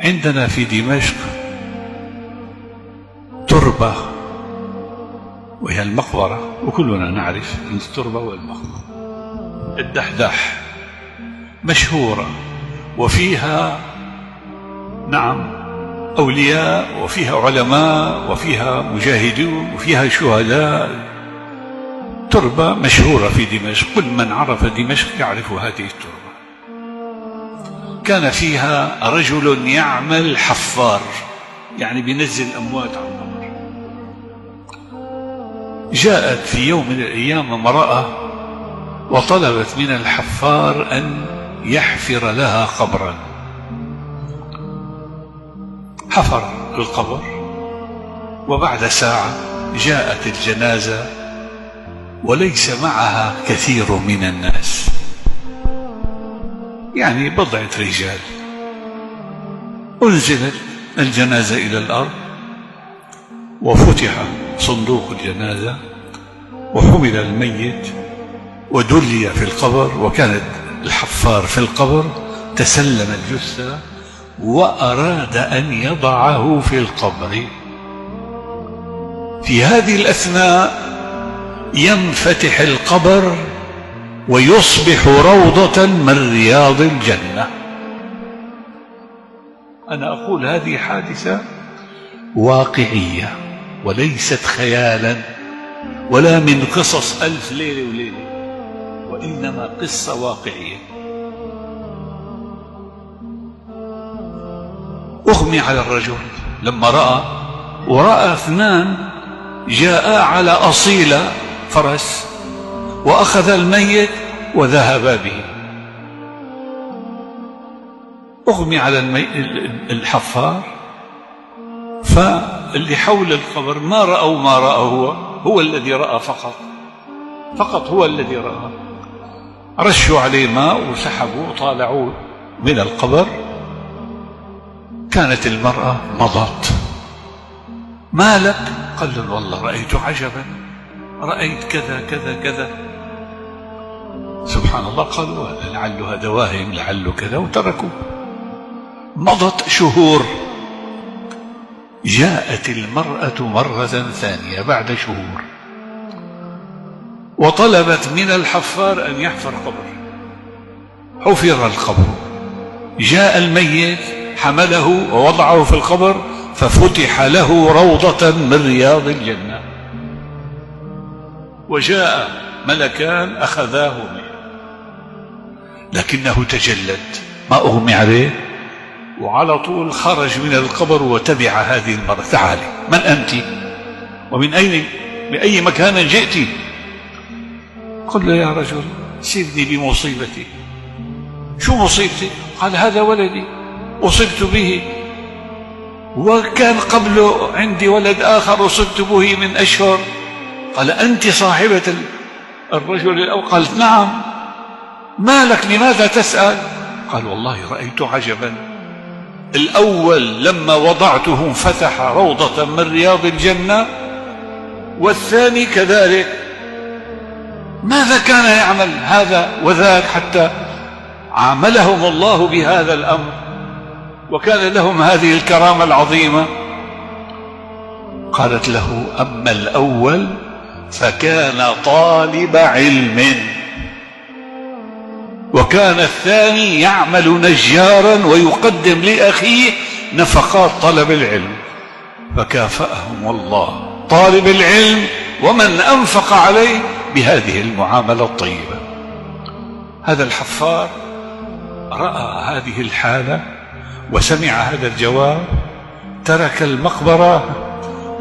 عندنا في دمشق تربة وهي المقبرة، وكلنا نعرف التربة والمقبرة، الدحداح مشهورة، وفيها نعم أولياء، وفيها علماء، وفيها مجاهدون، وفيها شهداء. تربة مشهورة في دمشق، كل من عرف دمشق يعرف هذه التربة. كان فيها رجل يعمل حفار، يعني بينزل أموات على القبر. جاءت في يوم من الأيام امرأة وطلبت من الحفار أن يحفر لها قبرا. حفر القبر، وبعد ساعة جاءت الجنازة وليس معها كثير من الناس، يعني بضعة رجال. أنزلت الجنازة إلى الأرض، وفتح صندوق الجنازة، وحمل الميت ودلي في القبر، وكانت الحفار في القبر تسلم الجثة وأراد أن يضعه في القبر. في هذه الأثناء ينفتح القبر ويصبح روضة من رياض الجنة. أنا أقول هذه حادثة واقعية وليست خيالا ولا من قصص ألف ليلة وليلة، وإنما قصة واقعية. أغمي على الرجل لما رأى، ورأى اثنان جاء على أصيلة فرس وأخذ الميت وذهبا به. أغمي على الحفار، فاللي حول القبر ما رأوا ما رأى، هو الذي رأى فقط هو الذي رأى. رشوا عليه ماء وسحبوا وطالعوا من القبر. كانت المرأة مضت. ما لك؟ قال له والله رأيت عجبا، رأيت كذا كذا كذا. سبحان الله. قالوا لعله هذا واهم، لعله كذا، وتركوا. مضت شهور، جاءت المرأة مرة ثانية بعد شهور وطلبت من الحفار أن يحفر قبر. حفر القبر، جاء الميت حمله ووضعه في القبر، ففتح له روضة من رياض الجنة، وجاء ملكان أخذاه منه، لكنه تجلد، ما أغمي عليه، وعلى طول خرج من القبر وتبع هذه المرأة. تعالي، من أنت؟ ومن أين، بأي مكان جئت؟ قل له يا رجل سيبني بمصيبتي. شو مصيبتي؟ قال هذا ولدي أصبت به، وكان قبله عندي ولد آخر أصبت به من أشهر. قال أنت صاحبة الرجل الأول؟ قالت نعم. ما لك، لماذا تسأل؟ قال والله رأيت عجبا، الأول لما وضعته انفتح روضة من رياض الجنة، والثاني كذلك. ماذا كان يعمل هذا وذاك حتى عاملهم الله بهذا الأمر وكان لهم هذه الكرامة العظيمة؟ قالت له أما الأول فكان طالب علم، وكان الثاني يعمل نجارا ويقدم لأخيه نفقات طلب العلم، فكافأهم الله طالب العلم ومن أنفق عليه بهذه المعاملة الطيبة. هذا الحفار رأى هذه الحالة وسمع هذا الجواب، ترك المقبرة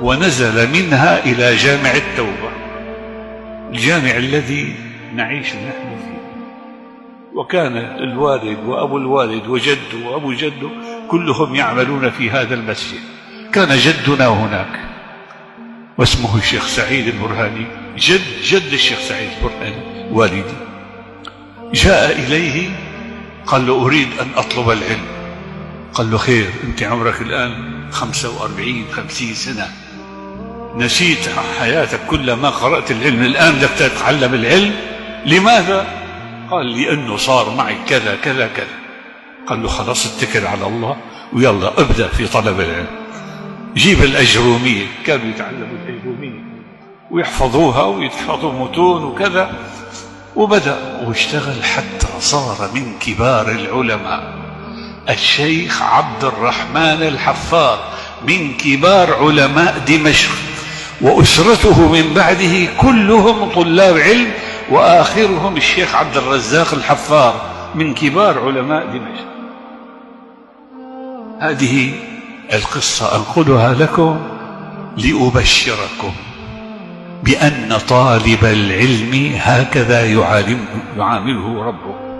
ونزل منها إلى جامع التوبة، الجامع الذي نعيش نحن فيه. وكان الوالد وأبو الوالد وجده وأبو جده كلهم يعملون في هذا المسجد. كان جدنا هناك واسمه الشيخ سعيد البرهاني، جد الشيخ سعيد البرهاني والدي. جاء إليه قال له أريد أن أطلب العلم. قال له خير، أنت عمرك الآن 45-50 سنة، نسيت حياتك كلما قرأت العلم، الآن بدك تتعلم العلم. لماذا؟ قال لأنه صار معي كذا كذا كذا. قال له خلاص اتكل على الله ويلا ابدأ في طلب العلم. جيب الأجرومية، كانوا يتعلموا الأجرومية ويحفظوها ويحفظوا متون وكذا، وبدأ واشتغل حتى صار من كبار العلماء. الشيخ عبد الرحمن الحفار من كبار علماء دمشق، وأسرته من بعده كلهم طلاب علم، وآخرهم الشيخ عبد الرزاق الحفار من كبار علماء دمشق. هذه القصة أنقلها لكم لأبشركم بأن طالب العلم هكذا يعامله ربه.